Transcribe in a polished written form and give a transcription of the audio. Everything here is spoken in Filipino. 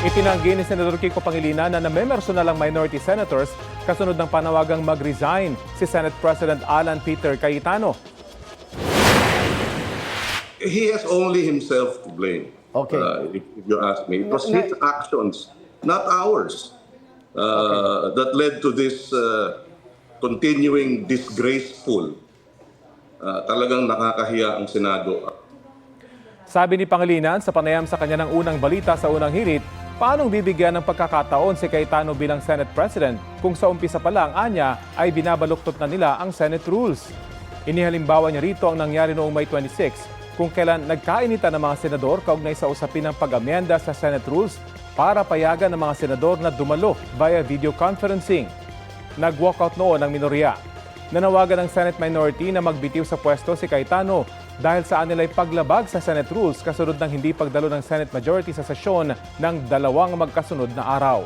Itinanggi ni Senador Kiko Pangilinan na namemerso na lang minority senators kasunod ng panawagang mag-resign si Senate President Alan Peter Cayetano. He has only himself to blame. Okay. If you ask me, it was his actions, not ours, that led to this continuing disgraceful. Talagang nakakahiya ang Senado. Sabi ni Pangilinan sa panayam sa kanya ng unang balita sa unang hirit, paanong bibigyan ng pagkakataon si Cayetano bilang Senate President kung sa umpisa pa lang anya ay binabaluktot na nila ang Senate rules. Inihalimbawa niya rito ang nangyari noong May 26 kung kailan nagkainitan ng mga senador kaugnay sa usapin ng pag-amyenda sa Senate rules para payagan ng mga senador na dumalo via video conferencing. Nag-walkout noon ang minorya. Nanawagan ng Senate minority na magbitiw sa pwesto si Cayetano dahil sa anilay paglabag sa Senate rules kasunod ng hindi pagdalo ng Senate majority sa sesyon ng dalawang magkasunod na araw.